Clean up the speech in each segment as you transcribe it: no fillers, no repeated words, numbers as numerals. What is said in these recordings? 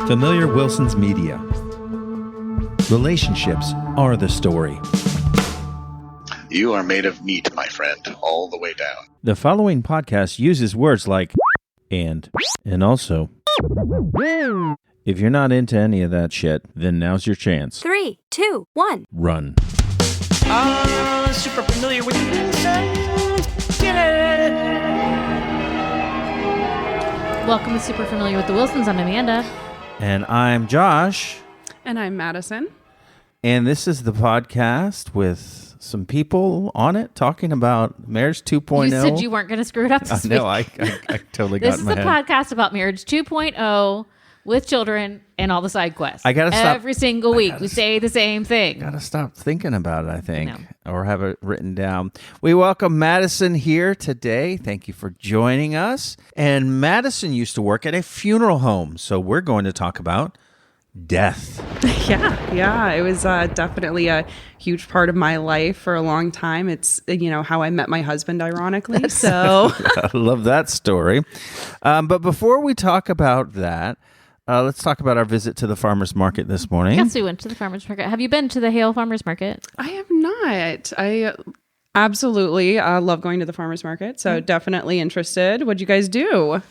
Familiar Wilson's Media. Relationships are the story. You are made of meat, my friend, all the way down. The following podcast uses words like and also. If you're not into any of that shit, then now's your chance. 3, 2, 1. Run. Super familiar with Welcome to Super Familiar with the Wilsons. I'm Amanda. And I'm Josh. And I'm Madison. And this is the podcast with some people on it talking about Marriage 2.0. You said you weren't going to screw it up this week. No, I totally got This in is my the head. podcast about Marriage 2.0 with children and all the side quests. I gotta stop. Every single week we say the same thing. Gotta stop thinking about it, I think, or have it written down. We welcome Madison here today. Thank you for joining us. And Madison used to work at a funeral home, so we're going to talk about death. Yeah. It was definitely a huge part of my life for a long time. It's, how I met my husband, ironically. So I love that story. But before we talk about that, let's talk about our visit to the farmer's market this morning. Yes, we went to the farmer's market. Have you been to the Hale Farmer's Market? I have not. I absolutely love going to the farmer's market. So definitely interested. What'd you guys do?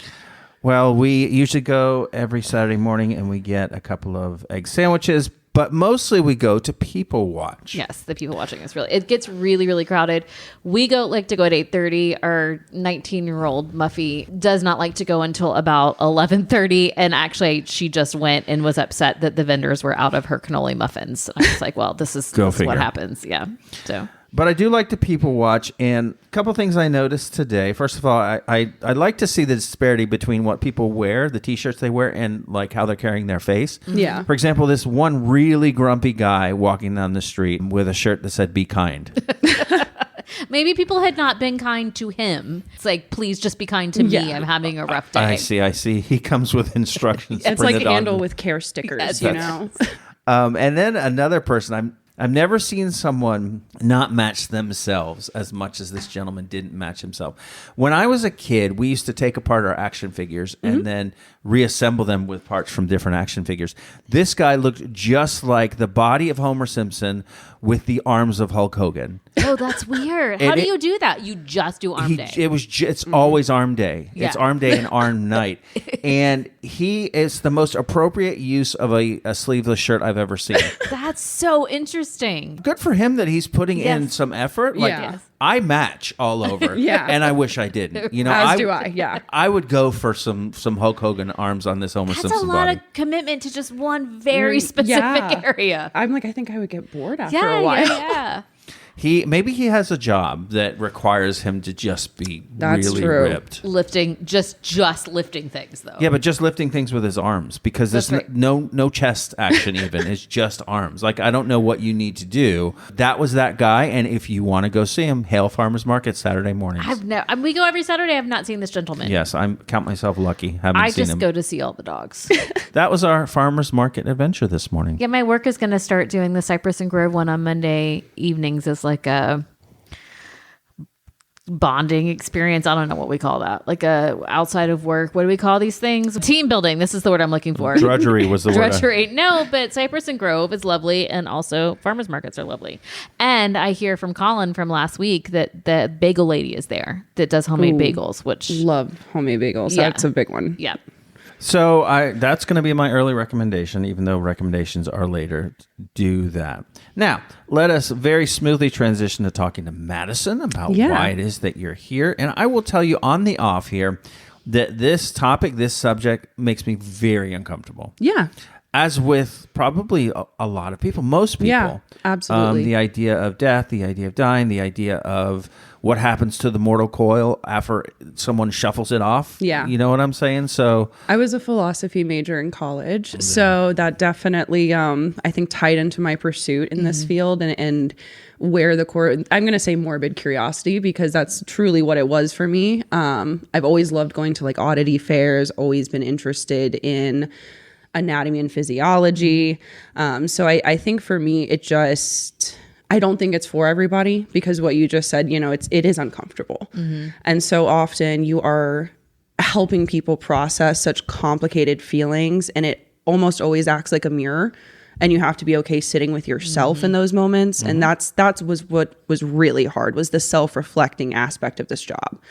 Well, we usually go every Saturday morning and we get a couple of egg sandwiches, but mostly we go to people watch. Yes, the people watching is it gets really, really crowded. We like to go at 8:30. Our 19-year-old Muffy does not like to go until about 11:30. And actually, she just went and was upset that the vendors were out of her cannoli muffins. I was like, well, this is what happens. Yeah. So. But I do like to people watch, and a couple things I noticed today. First of all, I like to see the disparity between what people wear, the T-shirts they wear, and like how they're carrying their face. Yeah. For example, this one really grumpy guy walking down the street with a shirt that said "Be kind." Maybe people had not been kind to him. It's like, please just be kind to me. I'm having a rough day. I see. He comes with instructions. It's printed like handle on. with care stickers, Yes. And then another person, I've never seen someone not match themselves as much as this gentleman didn't match himself. When I was a kid, we used to take apart our action figures and then reassemble them with parts from different action figures. This guy looked just like the body of Homer Simpson with the arms of Hulk Hogan. Oh, that's weird. How do you do that? You just do arm day. It's always arm day. Yeah. It's arm day and arm night. And he is the most appropriate use of a sleeveless shirt I've ever seen. That's so interesting. Good for him that he's putting in some effort. Like, Yeah. I match all over. Yeah. And I wish I didn't. As do I, yeah. I would go for some Hulk Hogan arms on this Homer That's Simpson a lot body. of commitment to just one very specific area. I'm like, I think I would get bored after a while. Yeah. Maybe he has a job that requires him to just be That's really true. ripped. Lifting, just lifting things though. Yeah, but just lifting things with his arms because there's That's right. no chest action even. It's just arms. Like, I don't know what you need to do. That was that guy, and if you want to go see him, Hale Farmers Market Saturday mornings. We go every Saturday. I've not seen this gentleman. Yes, I count myself lucky. Haven't I seen just him. go to see all the dogs. That was our farmers market adventure this morning. Yeah, my work is going to start doing the Cypress and Grove one on Monday evenings as like a bonding experience. I don't know what we call that. Like a outside of work. What do we call these things? Team building. This is the word I'm looking for. Drudgery was the word. Drudgery. No, but Cypress and Grove is lovely, and also farmers markets are lovely. And I hear from Colin from last week that the bagel lady is there that does homemade bagels, which Love homemade bagels. Yeah. That's a big one. yeah. So that's going to be my early recommendation, even though recommendations are later. Do that. Now, let us very smoothly transition to talking to Madison about why it is that you're here. And I will tell you on the off here that this topic, this subject makes me very uncomfortable. Yeah. As with probably a lot of people, most people. Yeah, absolutely. The idea of death, the idea of dying, the idea of what happens to the mortal coil after someone shuffles it off. Yeah. You know what I'm saying? So I was a philosophy major in college, so that definitely, I think, tied into my pursuit in this field and where the core, I'm going to say morbid curiosity, because that's truly what it was for me. I've always loved going to like oddity fairs, always been interested in anatomy and physiology. So I think for me, I don't think it's for everybody, because what you just said, it is uncomfortable. And so often you are helping people process such complicated feelings, and almost always acts like a mirror, and you have to be okay sitting with yourself in those moments. And that was what was really hard, was the self-reflecting aspect of this job,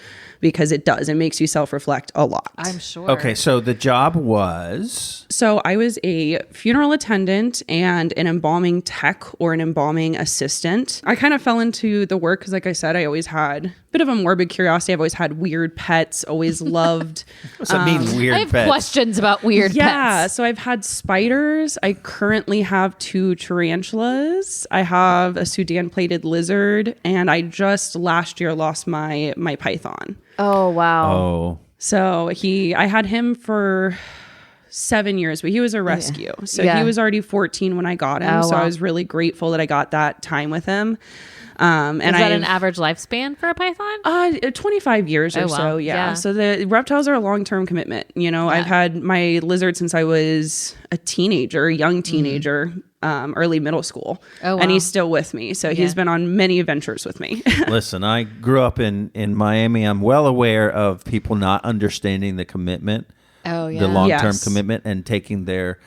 because it makes you self-reflect a lot. I'm sure. Okay, so the job was... So I was a funeral attendant and an embalming tech, or an embalming assistant. I kind of fell into the work because, like I said, I always had a bit of a morbid curiosity. I've always had weird pets, always loved... What's that mean, weird I have pets? questions about weird pets. So I've had spiders. I currently have 2 tarantulas. I have a Sudan plated lizard, and I just last year lost my python. Oh, wow. Oh. So I had him for 7 years, but he was a rescue. So he was already 14 when I got him. So I was really grateful that I got that time with him. And Is that an average lifespan for a python? 25 years or so. Yeah. So the reptiles are a long-term commitment. You know, I've had my lizard since I was a young teenager, early middle school. Oh, wow. And he's still with me. So he's been on many adventures with me. Listen, I grew up in Miami. I'm well aware of people not understanding the commitment. Oh, yeah. The long-term commitment, and taking their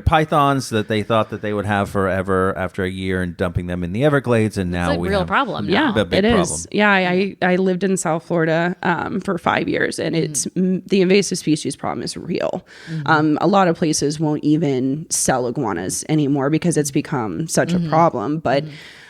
pythons that they thought that they would have forever after a year and dumping them in the Everglades, and now we have problem. Yeah, a big it problem. is. Yeah, I lived in South Florida for 5 years, and it's the invasive species problem is real. A lot of places won't even sell iguanas anymore because it's become such a problem. But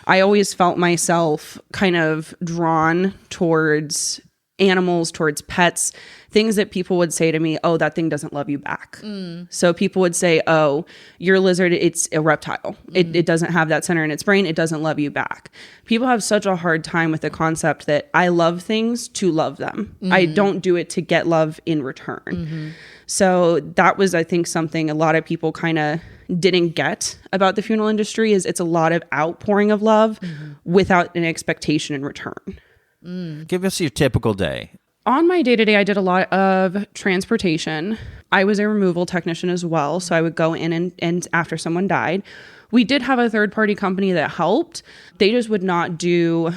I always felt myself kind of drawn towards animals, towards pets, things that people would say to me, oh, that thing doesn't love you back. So people would say, oh, your lizard, it's a reptile. It doesn't have that center in its brain. It doesn't love you back. People have such a hard time with the concept that I love things to love them. I don't do it to get love in return. So that was, I think, something a lot of people kind of didn't get about the funeral industry, is it's a lot of outpouring of love without an expectation in return. Give us your typical day. On my day-to-day, I did a lot of transportation. I was a removal technician as well, so I would go in and after someone died. We did have a third-party company that helped. They just would not do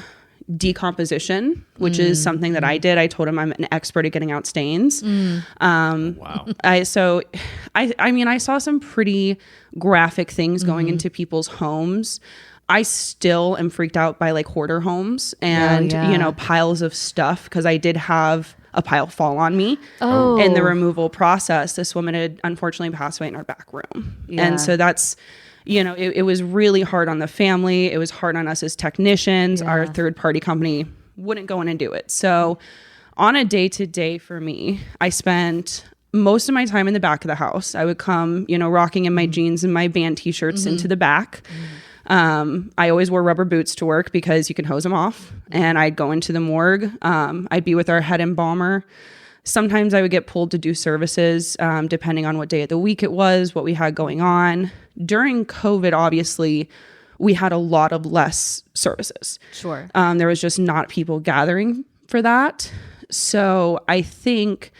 decomposition, which is something that I did. I told him I'm an expert at getting out stains. Wow. I mean, I saw some pretty graphic things going into people's homes. I still am freaked out by like hoarder homes and, you know, piles of stuff, because I did have a pile fall on me in the removal process. This woman had unfortunately passed away in our back room. And so that's, you know, it was really hard on the family. It was hard on us as technicians. Our third party company wouldn't go in and do it. So on a day-to-day for me, I spent most of my time in the back of the house. I would come, you know, rocking in my jeans and my band t-shirts into the back. I always wore rubber boots to work because you can hose them off, and I'd go into the morgue. I'd be with our head embalmer. Sometimes I would get pulled to do services, depending on what day of the week it was, what we had going on. During COVID, obviously, we had a lot of less services. Sure. There was just not people gathering for that. So I think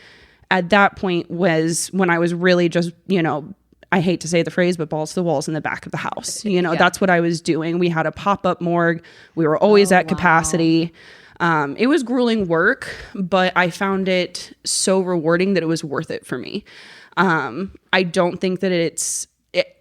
at that point was when I was really just, you know, I hate to say the phrase, but balls to the walls in the back of the house. You know, that's what I was doing. We had a pop-up morgue. We were always at capacity. It was grueling work, but I found it so rewarding that it was worth it for me. I don't think that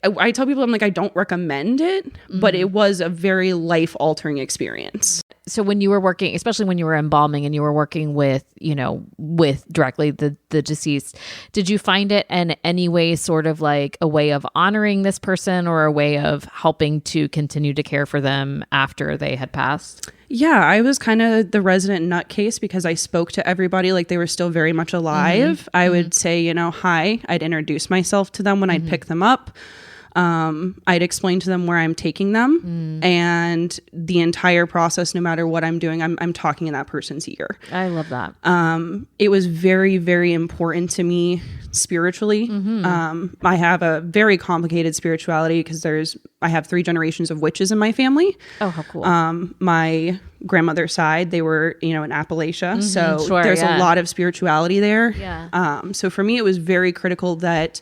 I tell people, I'm like, I don't recommend it, but it was a very life-altering experience. So when you were working, especially when you were embalming and you were working with, you know, with directly the deceased, did you find it in any way sort of like a way of honoring this person or a way of helping to continue to care for them after they had passed? Yeah, I was kind of the resident nutcase because I spoke to everybody like they were still very much alive. I would say, you know, hi. I'd introduce myself to them when I'd pick them up. I'd explain to them where I'm taking them, and the entire process, no matter what I'm doing, I'm talking in that person's ear. I love that. It was very, very important to me spiritually. I have a very complicated spirituality because I have 3 generations of witches in my family. Oh, how cool. My grandmother's side, they were, you know, in Appalachia. So there's a lot of spirituality there. Yeah. So for me, it was very critical that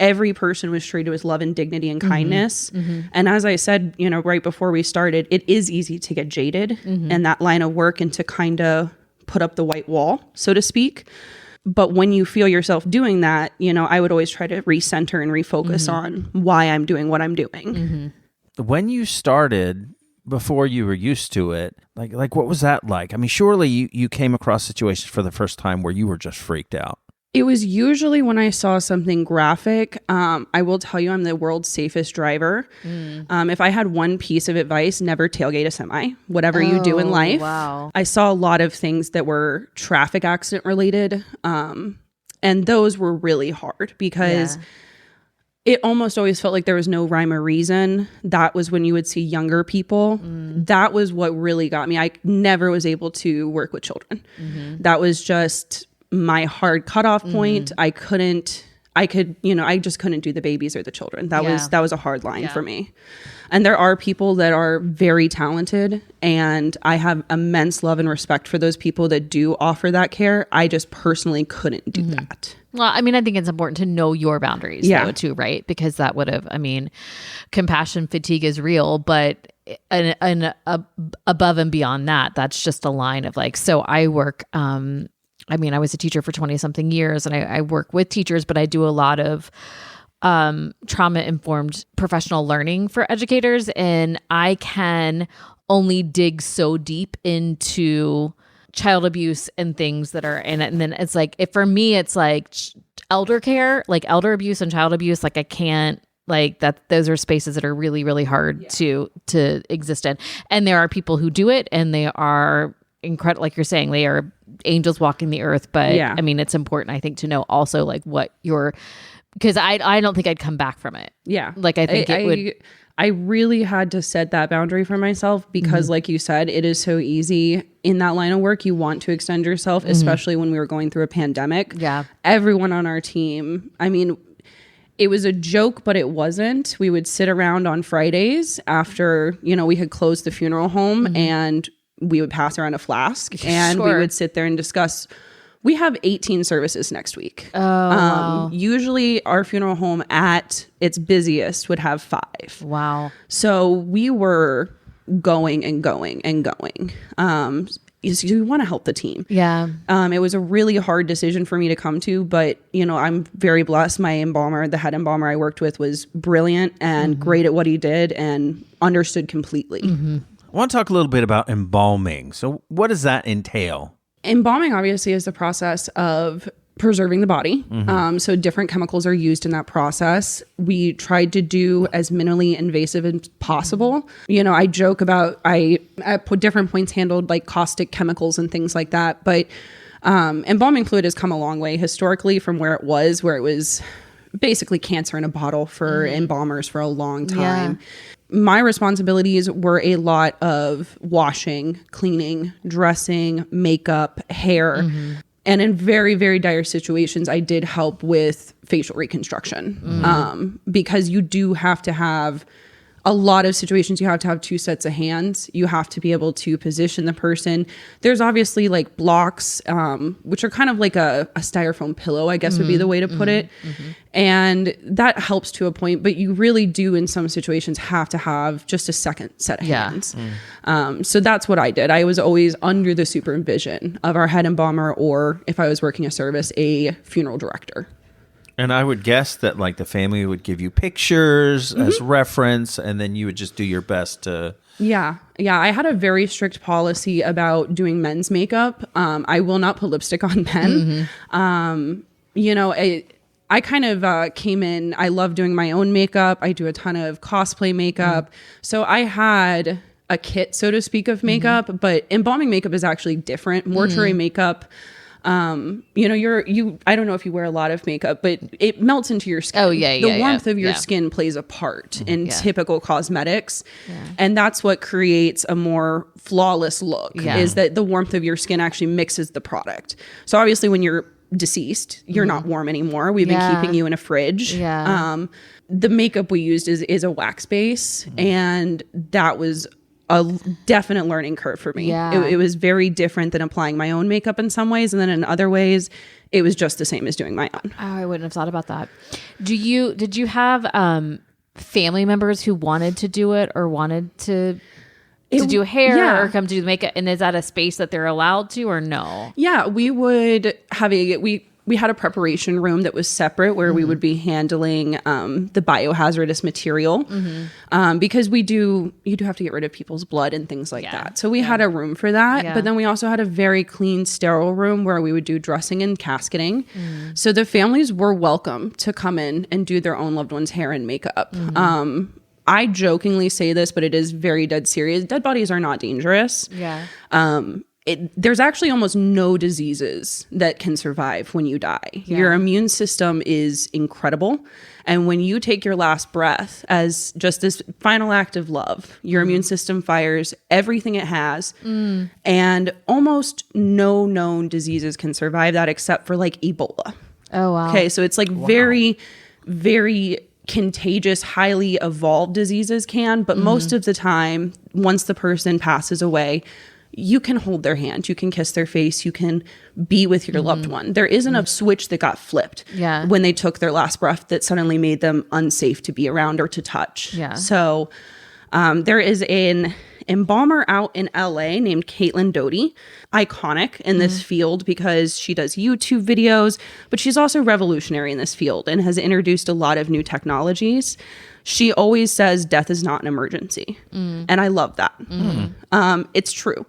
every person was treated with love and dignity and kindness. And as I said, you know, right before we started, it is easy to get jaded in that line of work and to kind of put up the white wall, so to speak. But when you feel yourself doing that, I would always try to recenter and refocus on why I'm doing what I'm doing. When you started, before you were used to it, like what was that like? I mean, surely you came across situations for the first time where you were just freaked out. It was usually when I saw something graphic. I will tell you, I'm the world's safest driver. If I had one piece of advice, never tailgate a semi, whatever you do in life. Wow. I saw a lot of things that were traffic accident related. And those were really hard because it almost always felt like there was no rhyme or reason. That was when you would see younger people. That was what really got me. I never was able to work with children. That was just my hard cutoff point. I just couldn't do the babies or the children. That was a hard line for me. And there are people that are very talented, and I have immense love and respect for those people that do offer that care. I just personally couldn't do that. Well, I mean, I think it's important to know your boundaries though, too, right? Because that would have, compassion fatigue is real, but above and beyond that, that's just a line of so I work, I was a teacher for 20 something years, and I work with teachers, but I do a lot of trauma informed professional learning for educators. And I can only dig so deep into child abuse and things that are in it. And then it's for me, it's elder care, elder abuse and child abuse. I can't, those are spaces that are really, really hard to exist in. And there are people who do it, and they are incredible. Like you're saying, they are angels walking the earth. But it's important, I think, to know also what you're, because I don't think I'd come back from it. Yeah. I think it would. I really had to set that boundary for myself because like you said, it is so easy in that line of work. You want to extend yourself, especially when we were going through a pandemic. Yeah. Everyone on our team, it was a joke, but it wasn't. We would sit around on Fridays after, we had closed the funeral home, and we would pass around a flask and we would sit there and discuss. We have 18 services next week. Wow. Usually our funeral home at its busiest would have 5. Wow. So we were going and going and going. You want to help the team. Yeah. It was a really hard decision for me to come to, but I'm very blessed. My embalmer, the head embalmer I worked with, was brilliant and great at what he did and understood completely. I want to talk a little bit about embalming. So what does that entail? Embalming obviously is the process of preserving the body. So different chemicals are used in that process. We tried to do as minimally invasive as possible. I joke about I put different points handled caustic chemicals and things like that. But embalming fluid has come a long way historically from where it was basically cancer in a bottle for embalmers for a long time. My responsibilities were a lot of washing, cleaning, dressing, makeup, hair. And in very, very dire situations, I did help with facial reconstruction because you do have to have a lot of situations. You have to have 2 sets of hands. You have to be able to position the person. There's obviously blocks, which are kind of like a styrofoam pillow, I guess would be the way to put it. And that helps to a point, but you really do in some situations have to have just a second set of hands. So that's what I did. I was always under the supervision of our head embalmer, or if I was working a service, a funeral director. And I would guess that the family would give you pictures as reference, and then you would just do your best to. Yeah. I had a very strict policy about doing men's makeup. I will not put lipstick on men. I kind of came in. I love doing my own makeup. I do a ton of cosplay makeup. So I had a kit, so to speak, of makeup. But embalming makeup is actually different. Mortuary makeup. I don't know if you wear a lot of makeup, but it melts into your skin. The warmth of your skin plays a part in typical cosmetics. And that's what creates a more flawless look is that the warmth of your skin actually mixes the product. So obviously when you're deceased, you're not warm anymore. We've been keeping you in a fridge. The makeup we used is a wax base, and that was a definite learning curve for me. It was very different than applying my own makeup in some ways, and then in other ways it was just the same as doing my own. Oh, I wouldn't have thought about that. Did you have family members who wanted to do it or wanted to do hair or come to do makeup? And is that a space that they're allowed to, or no? Yeah, we would have we had a preparation room that was separate where we would be handling the biohazardous material because you do have to get rid of people's blood and things like that. So we had a room for that. Yeah. But then we also had a very clean, sterile room where we would do dressing and casketing. So the families were welcome to come in and do their own loved one's hair and makeup. I jokingly say this, but it is very dead serious. Dead bodies are not dangerous. Yeah. There's actually almost no diseases that can survive when you die. Your immune system is incredible. And when you take your last breath as just this final act of love, your immune system fires everything it has. And almost no known diseases can survive that except for like Ebola. Oh, wow. Okay, so it's like very, very contagious, highly evolved diseases can. But most of the time, once the person passes away, you can hold their hand, you can kiss their face, you can be with your loved one. There isn't a switch that got flipped when they took their last breath that suddenly made them unsafe to be around or to touch. Yeah. So there is an embalmer out in LA named Caitlin Doty, iconic in this field because she does YouTube videos, but she's also revolutionary in this field and has introduced a lot of new technologies. She always says death is not an emergency. And I love that. It's true.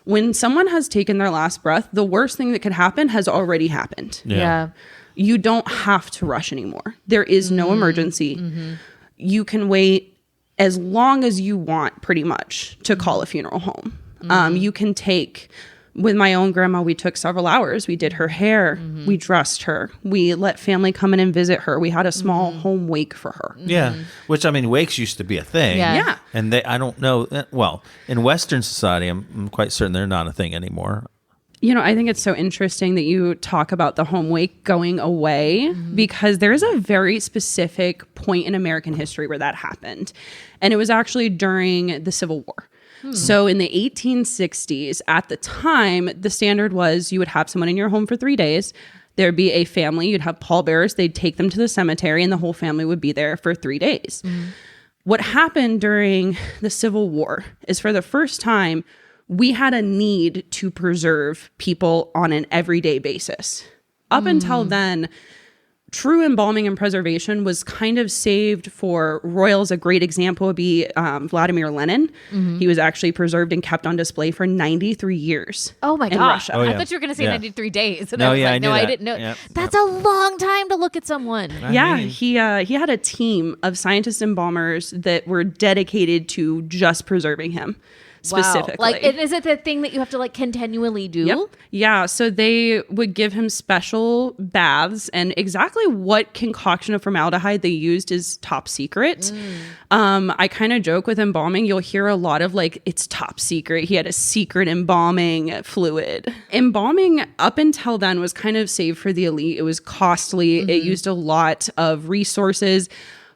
When someone has taken their last breath, the worst thing that could happen has already happened. Yeah. You don't have to rush anymore. There is no emergency. You can wait as long as you want, pretty much, to call a funeral home. You can take... With my own grandma, we took several hours. We did her hair. We dressed her. We let family come in and visit her. We had a small home wake for her. Yeah, which I mean, wakes used to be a thing. Yeah. And I don't know. Well, in Western society, I'm quite certain they're not a thing anymore. You know, I think it's so interesting that you talk about the home wake going away because there's a very specific point in American history where that happened. And it was actually during the Civil War. So in the 1860s, at the time, the standard was you would have someone in your home for 3 days. There'd be a family. You'd have pallbearers. They'd take them to the cemetery and the whole family would be there for 3 days. What happened during the Civil War is for the first time, we had a need to preserve people on an everyday basis. Up until then, true embalming and preservation was kind of saved for royals. A great example would be Vladimir Lenin. He was actually preserved and kept on display for 93 years. Oh my in gosh. Russia. I thought you were going to say 93 days. And No, I was yeah, like, I knew no, I that. didn't know. Yep. That's a long time to look at someone. He had a team of scientists and embalmers that were dedicated to just preserving him. Specifically. Wow. Like, is it the thing that you have to like continually do? Yep. Yeah. So they would give him special baths, and exactly what concoction of formaldehyde they used is top secret. I kind of joke with embalming. You'll hear a lot of like, it's top secret. He had a secret embalming fluid. Embalming up until then was kind of saved for the elite. It was costly. It used a lot of resources.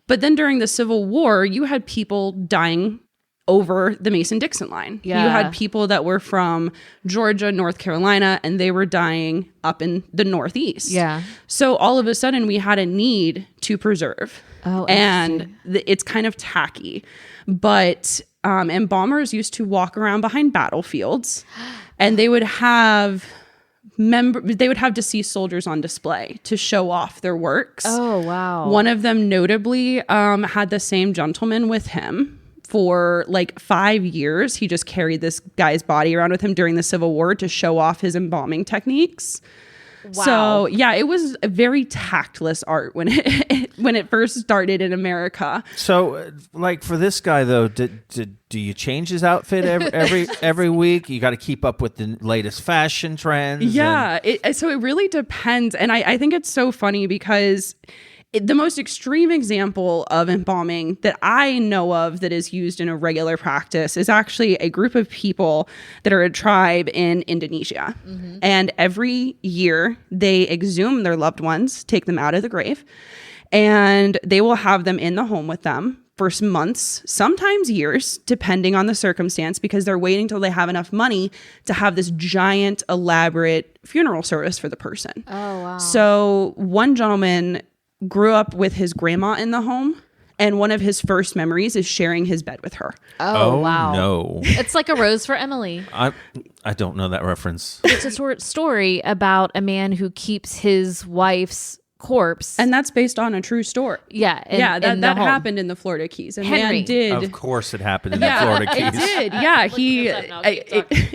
But then during the Civil War, you had people dying over the Mason-Dixon line. Yeah. You had people that were from Georgia, North Carolina, and they were dying up in the Northeast. Yeah. So all of a sudden we had a need to preserve. Oh, and it's kind of tacky. But embalmers used to walk around behind battlefields and they would have deceased soldiers on display to show off their works. Oh, wow. One of them notably had the same gentleman with him for like 5 years. He just carried this guy's body around with him during the Civil War to show off his embalming techniques. Wow. So yeah, it was a very tactless art when it first started in America. So, like for this guy though, do you change his outfit every week? You got to keep up with the latest fashion trends. Yeah, so it really depends, and I think it's so funny because the most extreme example of embalming that I know of that is used in a regular practice is actually a group of people that are a tribe in Indonesia. And every year they exhume their loved ones, take them out of the grave, and they will have them in the home with them for some months, sometimes years, depending on the circumstance, because they're waiting till they have enough money to have this giant, elaborate funeral service for the person. Oh, wow. So one gentleman grew up with his grandma in the home, And one of his first memories is sharing his bed with her. Oh, wow. No. It's like a rose for Emily. I don't know that reference. It's a short story about a man who keeps his wife's corpse. And that's based on a true story. Yeah. That happened in the Florida Keys. And Henry. man did. Of course it happened in the Florida Keys. It did. Yeah.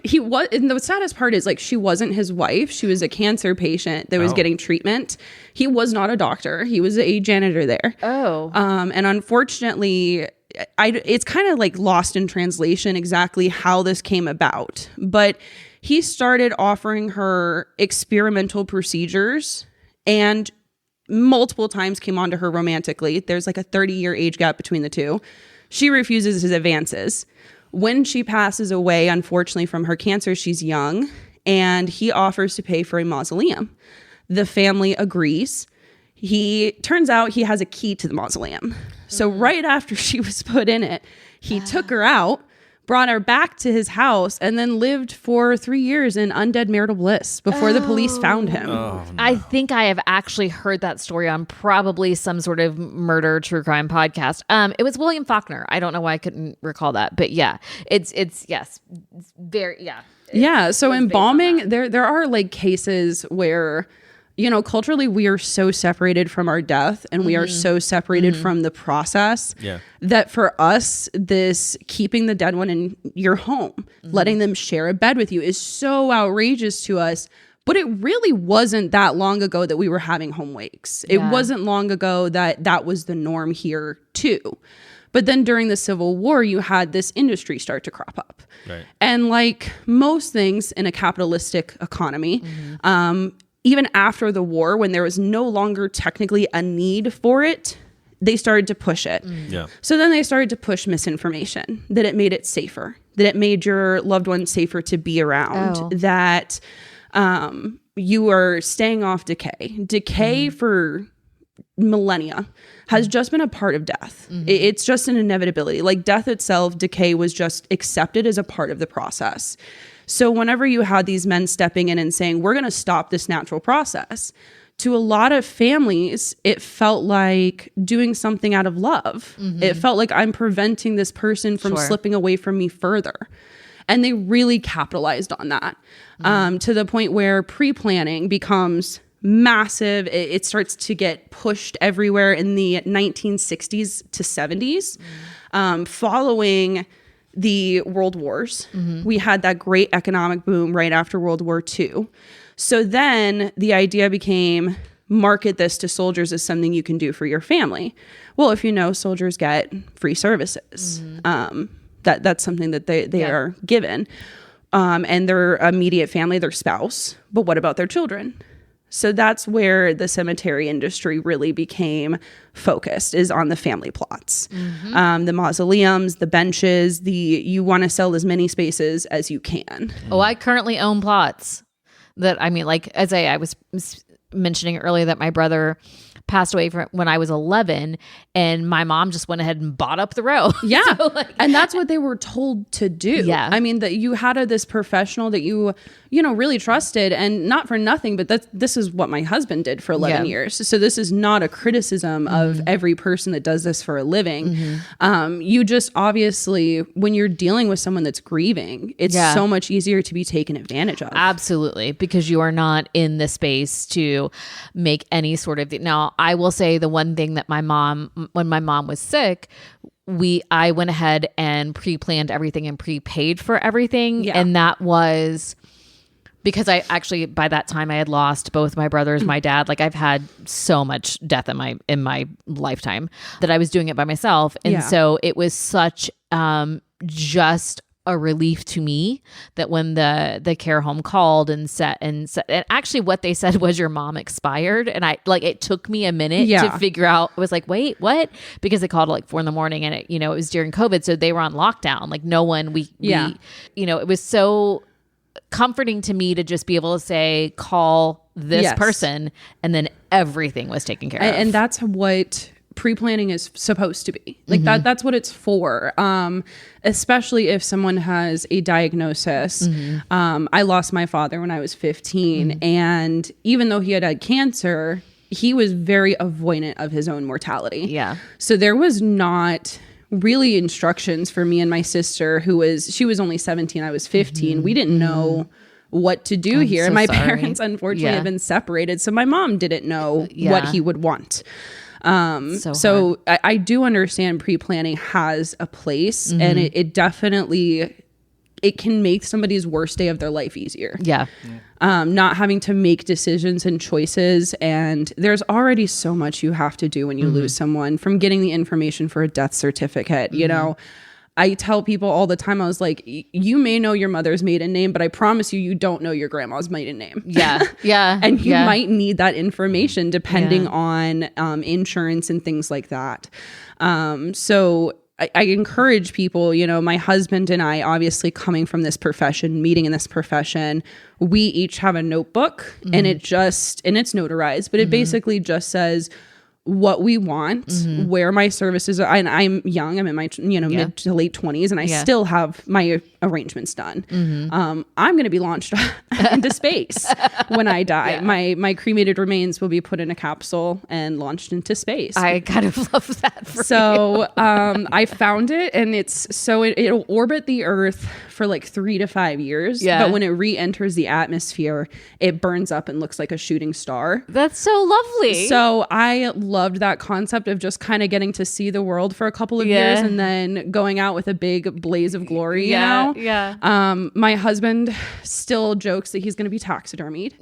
He was, and the saddest part is like, she wasn't his wife. She was a cancer patient that was getting treatment. He was not a doctor. He was a janitor there. Oh. And unfortunately, it's kind of like lost in translation exactly how this came about. But he started offering her experimental procedures and multiple times came on to her romantically. There's like a 30-year age gap between the two. She refuses his advances. When she passes away, unfortunately, from her cancer, she's young, and he offers to pay for a mausoleum. The family agrees. Turns out he has a key to the mausoleum. So right after she was put in it, he took her out, brought her back to his house, and then lived for 3 years in undead marital bliss before the police found him. Oh, no. I think I have actually heard that story on probably some sort of murder true crime podcast. It was William Faulkner. I don't know why I couldn't recall that, but yeah, it's yes, it's very yeah. Yeah. So embalming, there are like cases where, you know, culturally we are so separated from our death and we are so separated from the process that for us, this keeping the dead one in your home, letting them share a bed with you is so outrageous to us. But it really wasn't that long ago that we were having home wakes. It wasn't long ago that was the norm here too. But then during the Civil War, you had this industry start to crop up. Right. And like most things in a capitalistic economy, even after the war, when there was no longer technically a need for it, they started to push it. Yeah. So then they started to push misinformation, that it made it safer, that it made your loved ones safer to be around, that you are staying off decay. Decay for millennia has just been a part of death. It's just an inevitability. Like death itself, decay was just accepted as a part of the process. So whenever you had these men stepping in and saying, we're going to stop this natural process, to a lot of families, it felt like doing something out of love. It felt like I'm preventing this person from slipping away from me further. And they really capitalized on that to the point where pre-planning becomes massive. It starts to get pushed everywhere in the 1960s to 70s. Following the World Wars, we had that great economic boom right after World War II. So then the idea became, market this to soldiers as something you can do for your family. Well, if you know, soldiers get free services. That's something that they are given. And their immediate family, their spouse. But what about their children? So that's where the cemetery industry really became focused, is on the family plots. The mausoleums, the benches, you want to sell as many spaces as you can. Oh, I currently own plots that, I mean, like, as I was mentioning earlier, that my brother passed away when I was 11, and my mom just went ahead and bought up the row. Yeah. So, like, and that's what they were told to do. Yeah. I mean, that you had this professional that you really trusted, and not for nothing, but this is what my husband did for 11 years. So this is not a criticism of every person that does this for a living. You just obviously, when you're dealing with someone that's grieving, it's so much easier to be taken advantage of. Absolutely. Because you are not in the space to make any sort of, now I will say the one thing that when my mom was sick, I went ahead and pre-planned everything and prepaid for everything. Yeah. And that was because I actually, by that time I had lost both my brothers, my dad. Like, I've had so much death in my lifetime that I was doing it by myself. And so it was such, just a relief to me that when the care home called and said, and actually what they said was, your mom expired. And it took me a minute to figure out. I was like, wait, what? Because they called at like 4 a.m. and it was during COVID. So they were on lockdown. Like, no one, it was so comforting to me to just be able to say, call this person, and then everything was taken care of. And that's what pre-planning is supposed to be. Like, that's what it's for. Especially if someone has a diagnosis. I lost my father when I was 15, and even though he had cancer, he was very avoidant of his own mortality. Yeah. So there was not really instructions for me and my sister, she was only 17, I was 15. We didn't know what to do here. so And my sorry. parents, unfortunately, have been separated. So my mom didn't know what he would want. So I do understand pre-planning has a place, and it definitely, it can make somebody's worst day of their life easier. Yeah. Not having to make decisions and choices. And there's already so much you have to do when you lose someone, from getting the information for a death certificate. You know, I tell people all the time, I was like, you may know your mother's maiden name, but I promise you don't know your grandma's maiden name. Yeah. Yeah. And you might need that information depending on insurance and things like that. So I encourage people, you know, my husband and I, obviously coming from this profession, meeting in this profession, we each have a notebook and it's notarized, but it basically just says what we want, where my services are. And I'm young, I'm in my, mid to late 20s, and I still have my arrangements done. I'm going to be launched into space when I die. My cremated remains will be put in a capsule and launched into space. I kind of love that. I found it, and it'll orbit the Earth for like 3 to 5 years. Yeah. But when it re-enters the atmosphere, it burns up and looks like a shooting star. That's so lovely. So I loved that concept of just kind of getting to see the world for a couple of years and then going out with a big blaze of glory, you know? Yeah. My husband still jokes that he's going to be taxidermied.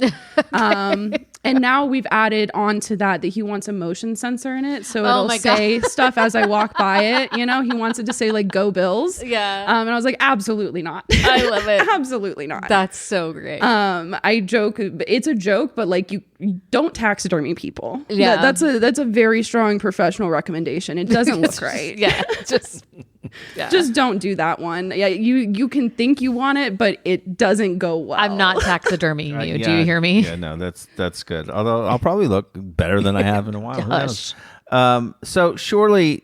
And now we've added on to that he wants a motion sensor in it. So it'll say stuff as I walk by it. You know, he wants it to say like, "Go Bills." Yeah. And I was like, absolutely not. I love it. Absolutely not. That's so great. I joke, it's a joke, but like you don't taxidermy people. Yeah. That's a very strong professional recommendation. It doesn't look right. Yeah. Just don't do that one. Yeah, you can think you want it, but it doesn't go well. I'm not taxidermying you. Do you hear me? Yeah, no, that's good. Although I'll probably look better than I have in a while. Who knows? So surely,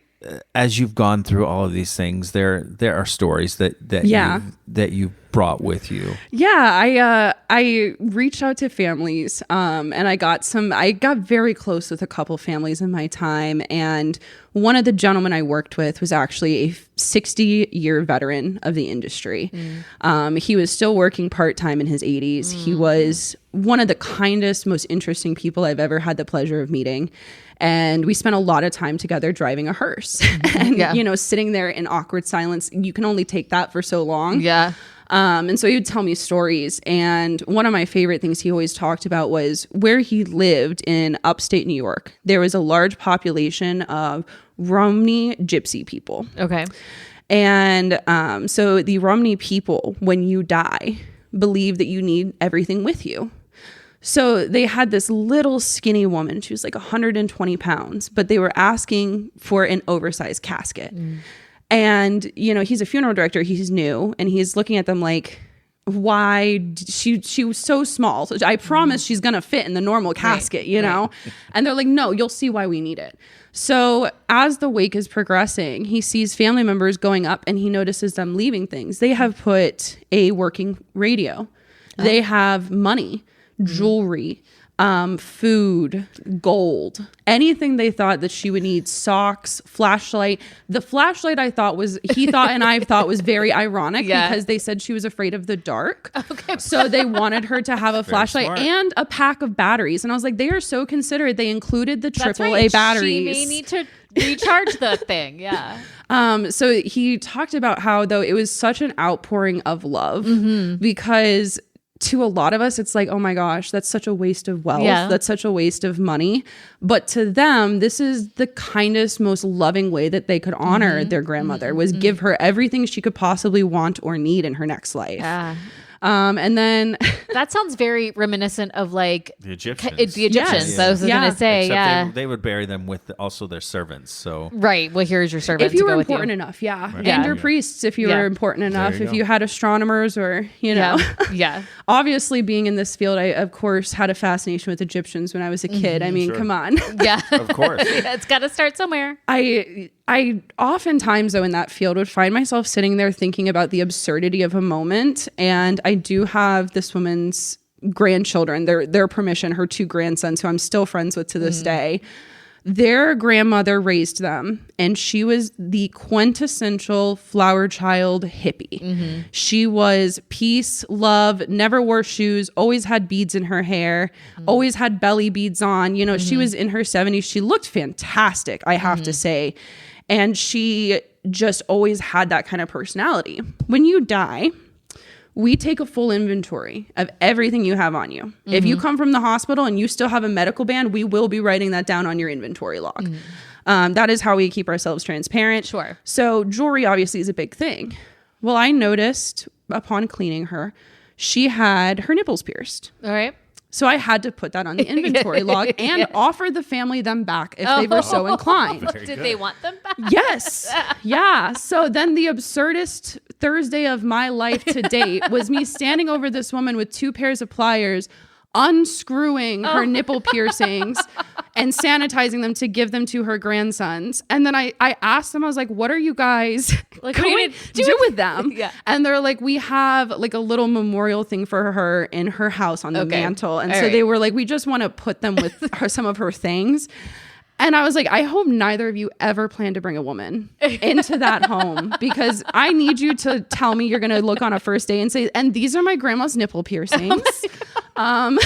as you've gone through all of these things, there are stories that you brought with you. Yeah, I reached out to families, and I got very close with a couple families in my time, and one of the gentlemen I worked with was actually a 60-year veteran of the industry. He was still working part-time in his 80s. He was one of the kindest, most interesting people I've ever had the pleasure of meeting. And we spent a lot of time together driving a hearse and, sitting there in awkward silence. You can only take that for so long. Yeah. And so he would tell me stories. And one of my favorite things he always talked about was where he lived in upstate New York. There was a large population of Romney gypsy people. Okay. And so the Romney people, when you die, believe that you need everything with you. So they had this little skinny woman. She was like 120 pounds, but they were asking for an oversized casket. And, he's a funeral director. He's new. And he's looking at them like, why? She was so small. So I promise she's going to fit in the normal casket, know? And they're like, no, you'll see why we need it. So as the wake is progressing, he sees family members going up and he notices them leaving things. They have put a working radio. They have money, jewelry, food, gold, anything they thought that she would need, socks, flashlight. The flashlight I thought was very ironic because they said she was afraid of the dark. Okay. So they wanted her to have a flashlight and a pack of batteries. And I was like, they are so considerate. They included the AAA batteries. She may need to recharge the thing. Yeah. So he talked about how, though, it was such an outpouring of love because to a lot of us, it's like, oh my gosh, that's such a waste of wealth. Yeah. That's such a waste of money. But to them, this is the kindest, most loving way that they could honor their grandmother was give her everything she could possibly want or need in her next life. Yeah. And then that sounds very reminiscent of like the Egyptians. Yes. I was going to say, except they would bury them with also their servants. So right. Well, here's your servant. If you to were go important with you. enough, Right. And your priests, if you were important enough, if you had astronomers or Yeah. Obviously, being in this field, I of course had a fascination with Egyptians when I was a kid. I mean, come on. Yeah, of course. It's got to start somewhere. I oftentimes, though, in that field would find myself sitting there thinking about the absurdity of a moment. And I do have this woman's grandchildren, their permission, her 2 grandsons, who I'm still friends with to this day. Their grandmother raised them, and she was the quintessential flower child hippie. She was peace, love, never wore shoes, always had beads in her hair, always had belly beads on. You know, she was in her 70s. She looked fantastic, I have to say. And she just always had that kind of personality. When you die, we take a full inventory of everything you have on you. If you come from the hospital and you still have a medical band, we will be writing that down on your inventory log. That is how we keep ourselves transparent. Sure. So jewelry obviously is a big thing. Well, I noticed upon cleaning her, she had her nipples pierced. All right. So I had to put that on the inventory log and offer the family them back if they were so inclined. Did they want them back? Yes. Yeah. So then the absurdest Thursday of my life to date was me standing over this woman with 2 pairs of pliers, unscrewing her nipple piercings and sanitizing them to give them to her grandsons. And then I asked them, I was like, what are you guys going to do with them? Yeah. And they're like, we have like a little memorial thing for her in her house on the mantle. And so they were like, we just want to put them with some of her things. And I was like, I hope neither of you ever plan to bring a woman into that home, because I need you to tell me you're going to look on a first day and say, and these are my grandma's nipple piercings. As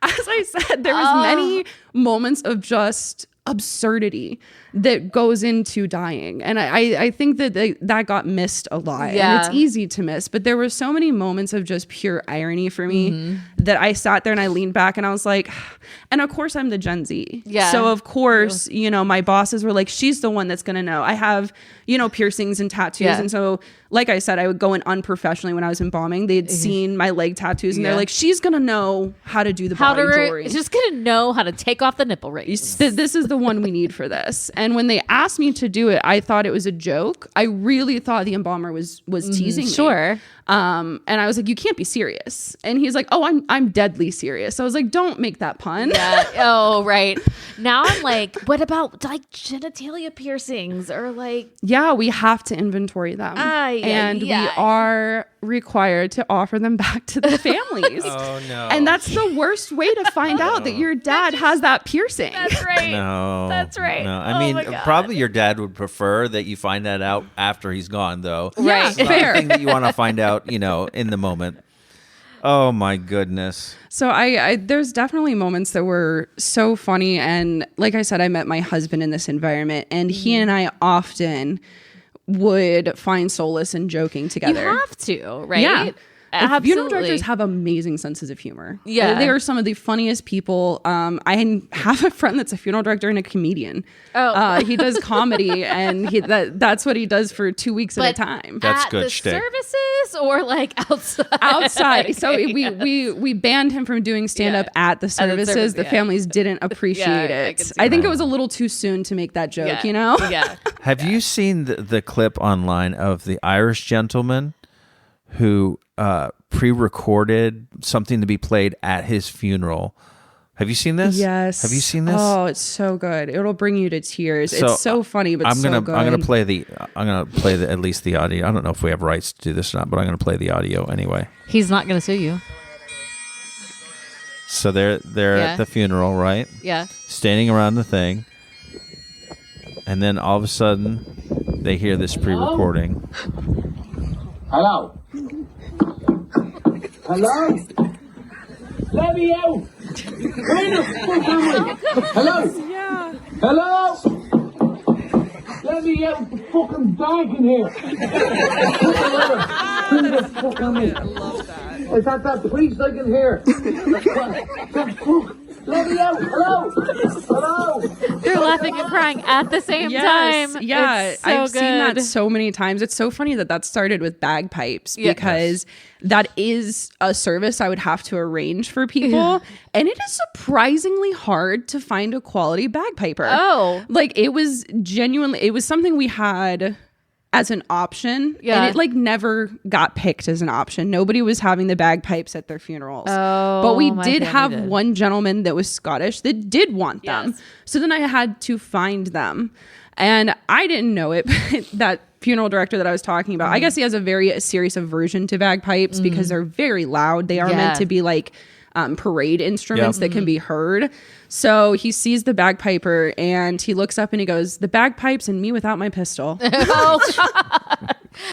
I said, there was many moments of just absurdity that goes into dying. And I think that that got missed a lot. Yeah. And it's easy to miss. But there were so many moments of just pure irony for me that I sat there and I leaned back and I was like, and of course I'm the Gen Z. Yeah. So of course, you know, my bosses were like, she's the one that's going to know. I have, you know, piercings and tattoos. Yeah. And so, like I said, I would go in unprofessionally when I was embalming. They'd seen my leg tattoos and they're like, she's going to know how to do the body jewelry. She's going to know how to take off the nipple rings. This is the one we need for this. And when they asked me to do it, I thought it was a joke. I really thought the embalmer was teasing me. Sure. And I was like, you can't be serious. And he's like, oh, I'm deadly serious. So I was like, don't make that pun. Yeah. Oh, right. Now I'm like, what about like genitalia piercings or like? Yeah, we have to inventory them. We are required to offer them back to the families. Oh, no. And that's the worst way to find out that your dad has that piercing. That's right. No. That's right. No. I Oh mean, my God. probably your dad would prefer that you find that out after he's gone, though. Yeah, It's not fair. a thing that you want to find out, you know, in the moment. Oh, my goodness. So I there's definitely moments that were so funny. And like I said, I met my husband in this environment, and he and I often would find solace in joking together. You have to, right? Yeah. Absolutely. Funeral directors have amazing senses of humor. Yeah. They are some of the funniest people. I have a friend that's a funeral director and a comedian. Oh. He does comedy, and that's what he does for 2 weeks at a time. That's at good the shtick. services or like outside? Outside. So we banned him from doing stand up at the services. service, The yeah. families didn't appreciate I it. can see I think that. it was a little too soon to make that joke, Yeah. you know? Yeah. Have you seen the clip online of the Irish gentleman who pre-recorded something to be played at his funeral? Have you seen this? Yes. Have you seen this? Oh, it's so good. It'll bring you to tears. It's so funny, but I'm gonna so good. I'm gonna play at least the audio. I don't know if we have rights to do this or not, but I'm gonna play the audio anyway. He's not going to sue you. So they're Yeah. at the funeral, right? Yeah. Standing around the thing, and then all of a sudden they hear this pre-recording. Hello? Hello? Let me out! Where the fuck am I? Hello? Yeah. Hello? Let me out! The fucking dog in here! Where the fuck am I? I love that. Is that priest I can hear? The fuck? Let me out! Hello? Hello? They're laughing and crying at the same time. Yeah, It's so I've seen that good. so many times. It's so funny that started with bagpipes, Yeah. because that is a service I would have to arrange for people. And it is surprisingly hard to find a quality bagpiper. Oh. Like, it was genuinely, it was something we had as an option. Yeah. And it like never got picked as an option. Nobody was having the bagpipes at their funerals. Oh, but we my did family have did. one gentleman that was Scottish that did want them. Yes. So then I had to find them. And I didn't know it, but that funeral director that I was talking about, I guess he has a very serious aversion to bagpipes because they're very loud. They are Yeah. meant to be like parade instruments that can be heard. So he sees the bagpiper and he looks up and he goes, "The bagpipes and me without my pistol."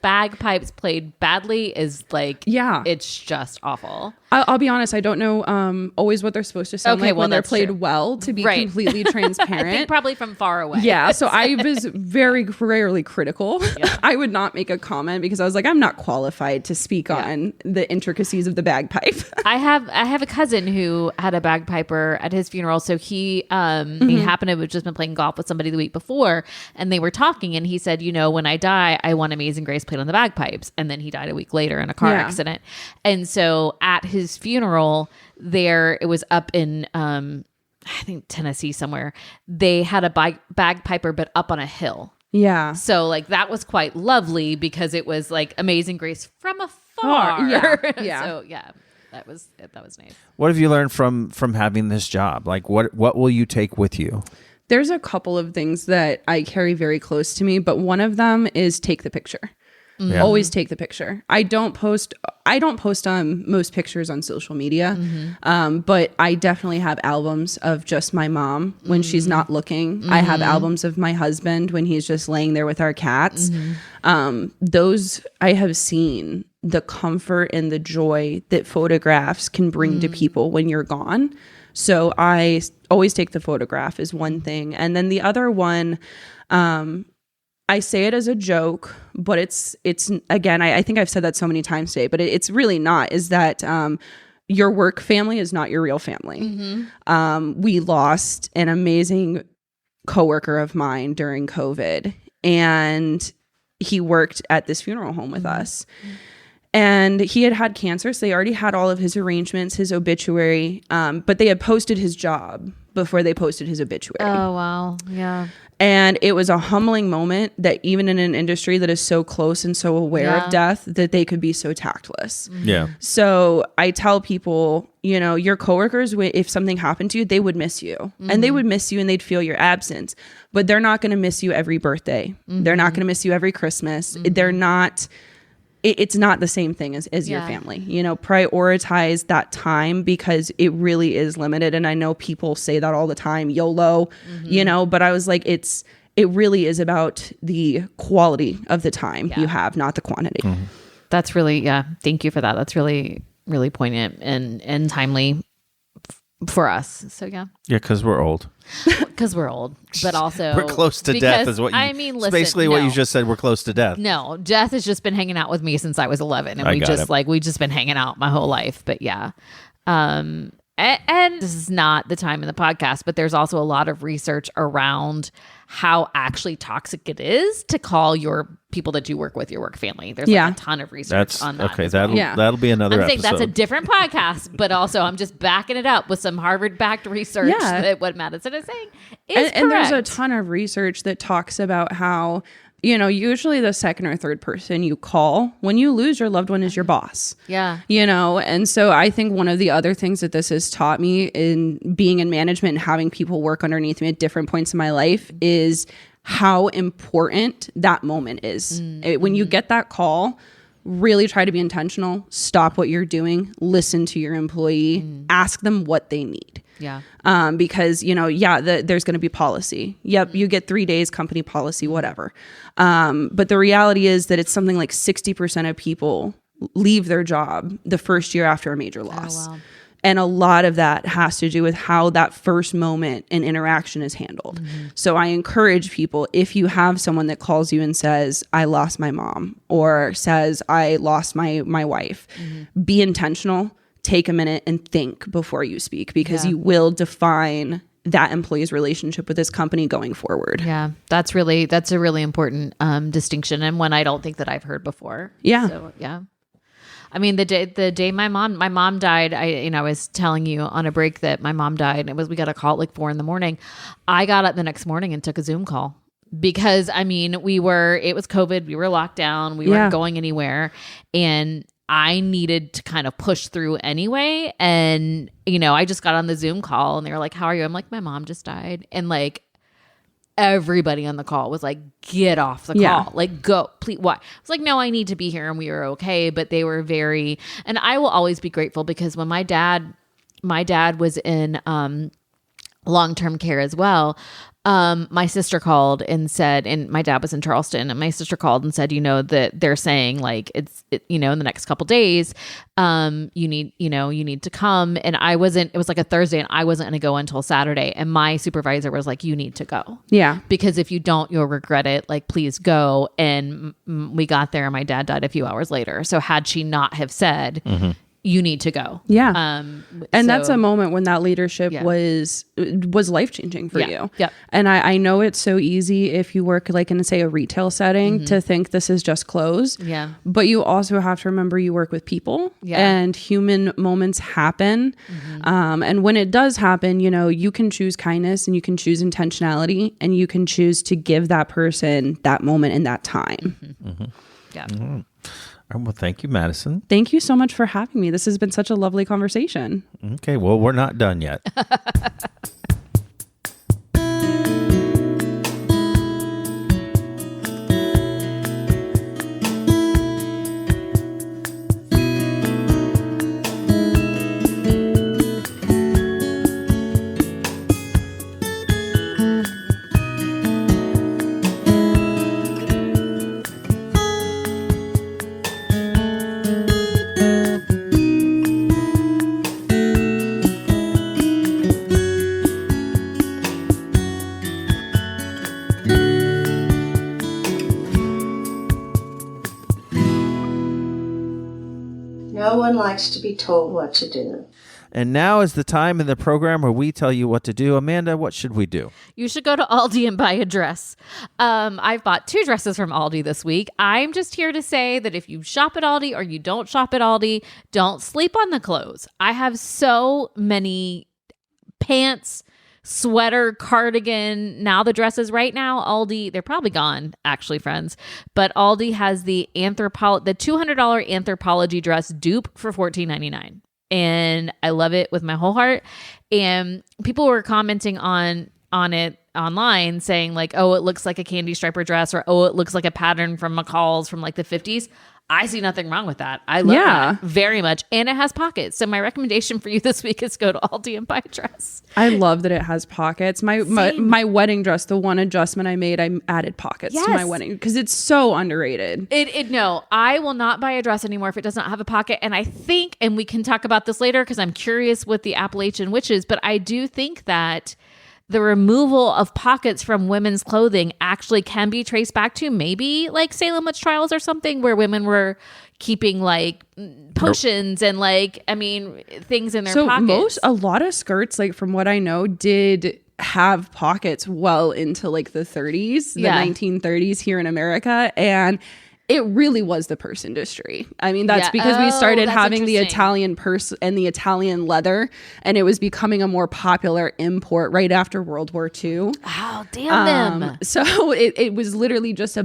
Bagpipes played badly is like, Yeah. it's just awful. I'll be honest, I don't know always what they're supposed to sound Okay, like well, when they're that's played true. well, to be Right. completely I transparent. think probably from far away. Yeah, so I was very rarely critical. I would not make a comment because I was like, I'm not qualified to speak on the intricacies of the bagpipe. I have a cousin who had a bagpiper at his funeral. So he happened to have just been playing golf with somebody the week before, and they were talking, and he said, when I die, I want Amazing Grace played on the bagpipes. And then he died a week later in a car accident. And so at his funeral there, it was up in I think Tennessee somewhere, they had a bagpiper but up on a hill. Yeah. So like that was quite lovely because it was like Amazing Grace from afar. Yeah. So yeah, that was nice. What have you learned from having this job? Like what will you take with you? There's a couple of things that I carry very close to me, but one of them is take the picture. Yeah. Always take the picture. I don't post most pictures on social media, but I definitely have albums of just my mom when she's not looking. I have albums of my husband when he's just laying there with our cats. Those I have seen the comfort and the joy that photographs can bring to people when you're gone. So I always take the photograph is one thing. And then the other one, I say it as a joke, but it's again, I think I've said that so many times today, but it's really not, is that your work family is not your real family. We lost an amazing coworker of mine during COVID, and he worked at this funeral home with us. And he had cancer, so they already had all of his arrangements, his obituary, but they had posted his job before they posted his obituary. Oh, wow. Yeah. And it was a humbling moment that even in an industry that is so close and so aware of death, that they could be so tactless. Yeah. So I tell people, your coworkers, if something happened to you, they would miss you. And they would miss you and they'd feel your absence. But they're not going to miss you every birthday. They're not going to miss you every Christmas. They're not... It's not the same thing as your family. Prioritize that time because it really is limited. And I know people say that all the time, YOLO, but I was like, it really is about the quality of the time you have, not the quantity. That's really, thank you for that. That's really, really poignant and timely for us. So yeah. Yeah, because we're old. Because we're old, but also We're close to death is what you... listen, basically what you just said, we're close to death. No, Jeff has just been hanging out with me since I was 11, and I we got just it. we've just been hanging out my whole life. But yeah, and this is not the time in the podcast, but there's also a lot of research around how actually toxic it is to call your people that you work with your work family. There's like a ton of research on that. Okay. as well. That'll be another I'm saying episode. that's a different podcast, but also I'm just backing it up with some Harvard-backed research that what Madison is saying is And there's a correct. ton of research that talks about how, usually the second or third person you call when you lose your loved one is your boss. Yeah. And so I think one of the other things that this has taught me in being in management and having people work underneath me at different points in my life is how important that moment is. When you get that call, really try to be intentional, stop what you're doing, listen to your employee, ask them what they need. Yeah. Because, there's going to be policy. Yep, you get 3 days, company policy, whatever. But the reality is that it's something like 60% of people leave their job the first year after a major loss. wow. And a lot of that has to do with how that first moment and interaction is handled. So I encourage people, if you have someone that calls you and says, I lost my mom, or says, I lost my wife, be intentional. Take a minute and think before you speak, because you will define that employee's relationship with this company going forward. Yeah, that's a really important distinction, and one I don't think that I've heard before. Yeah. So yeah. I mean, the day my mom died, I was telling you on a break that my mom died, and we got a call at like 4 a.m. I got up the next morning and took a Zoom call because I mean, it was COVID, we were locked down, we weren't going anywhere, and I needed to kind of push through anyway. And, I just got on the Zoom call and they were like, how are you? I'm like, my mom just died. And like, everybody on the call was like, get off the call. Like, go, please. What? I was like, no, I need to be here. And we were okay. But they were and I will always be grateful, because when my dad was in long-term care as well, my sister called and said, and my dad was in Charleston, and my sister called and said, that they're saying like, in the next couple days, you need to come. And it was like a Thursday and I wasn't going to go until Saturday. And my supervisor was like, you need to go. Yeah. Because if you don't, you'll regret it. Like, please go. And we got there and my dad died a few hours later. So had she not have said, you need to go. Yeah. And that's a moment when that leadership was life-changing for you. Yeah. And I know it's so easy if you work like in, say, a retail setting to think this is just clothes. Yeah. But you also have to remember you work with people and human moments happen. And when it does happen, you can choose kindness and you can choose intentionality and you can choose to give that person that moment and that time. Yeah. Well, thank you, Madison. Thank you so much for having me. This has been such a lovely conversation. Okay, well, we're not done yet. No one likes to be told what to do. And now is the time in the program where we tell you what to do. Amanda, what should we do? You should go to Aldi and buy a dress. I've bought 2 dresses from Aldi this week. I'm just here to say that if you shop at Aldi or you don't shop at Aldi, don't sleep on the clothes. I have so many pants, sweater, cardigan, now the dresses. Right now, Aldi, they're probably gone, actually, friends, but Aldi has the $200 Anthropology dress dupe for $14.99. And I love it with my whole heart. And people were commenting on it online saying like, oh, it looks like a candy striper dress, or oh, it looks like a pattern from McCall's from like the 50s. I see nothing wrong with that. I love that very much. And it has pockets. So my recommendation for you this week is go to Aldi and buy a dress. I love that it has pockets. My wedding dress, the one adjustment I made, I added pockets to my wedding because it's so underrated. No, I will not buy a dress anymore if it does not have a pocket. And I think, and we can talk about this later because I'm curious with the Appalachian witches, but I do think that the removal of pockets from women's clothing actually can be traced back to maybe like Salem witch trials or something, where women were keeping like potions and like, I mean, things in their pockets. A lot of skirts, like from what I know, did have pockets well into like the 30s, the 1930s here in America. And it really was the purse industry. I mean, that's because we started having the Italian purse and the Italian leather, and it was becoming a more popular import right after World War II. Oh, damn them. So it was literally just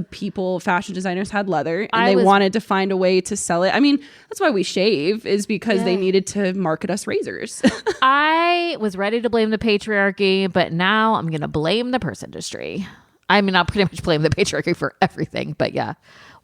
fashion designers had leather, and they wanted to find a way to sell it. I mean, that's why we shave, is because they needed to market us razors. I was ready to blame the patriarchy, but now I'm going to blame the purse industry. I mean, I'll pretty much blame the patriarchy for everything, but yeah.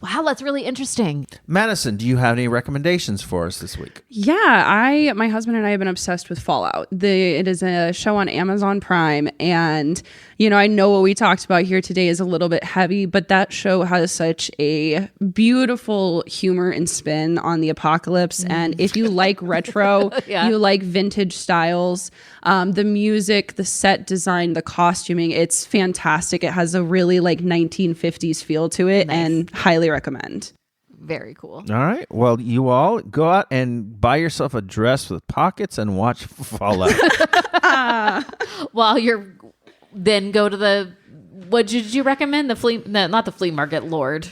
Wow, that's really interesting. Madison, do you have any recommendations for us this week? Yeah, my husband and I have been obsessed with Fallout. It is a show on Amazon Prime, and I know what we talked about here today is a little bit heavy, but that show has such a beautiful humor and spin on the apocalypse. And if you like retro, you like vintage styles, the music, the set design, the costuming, it's fantastic. It has a really like 1950s feel to it, and highly recommend. Very cool. All right. Well, you all go out and buy yourself a dress with pockets and watch Fallout. While you're then go to what did you recommend? Not the flea market, Lord.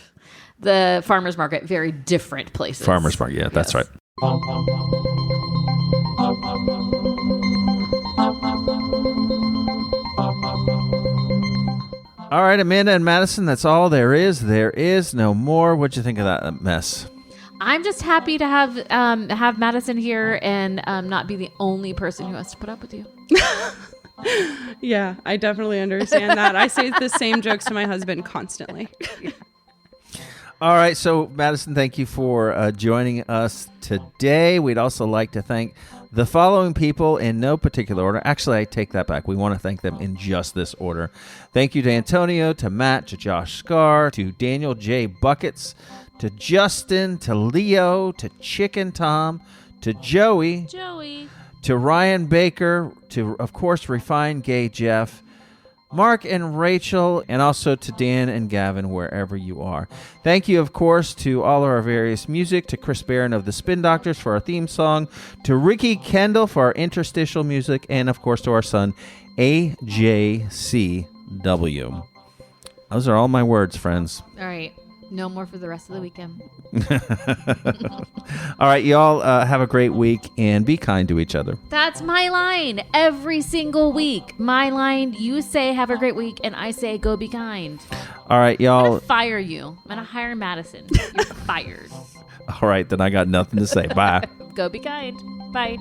The farmer's market, very different places. Farmer's market, yeah, that's right. All right, Amanda and Madison, that's all there is. There is no more. What'd you think of that mess? I'm just happy to have Madison here and not be the only person who has to put up with you. Yeah, I definitely understand that. I say the same jokes to my husband constantly. All right, so Madison, thank you for joining us today. We'd also like to thank the following people in no particular order. Actually, I take that back. We want to thank them in just this order. Thank you to Antonio, to Matt, to Josh Scar, to Daniel J. Buckets, to Justin, to Leo, to Chicken Tom, to Joey, to Ryan Baker, to, of course, Refined Gay Jeff, Mark and Rachel, and also to Dan and Gavin, wherever you are. Thank you, of course, to all of our various music, to Chris Barron of the Spin Doctors for our theme song, to Ricky Kendall for our interstitial music, and, of course, to our son, AJCW. Those are all my words, friends. All right. No more for the rest of the weekend. All right, y'all have a great week and be kind to each other. That's my line every single week. My line, you say have a great week, and I say go be kind. All right, I'm y'all. going to fire you. I'm going to hire Madison. You're fired. All right, then I got nothing to say. Bye. Go be kind. Bye.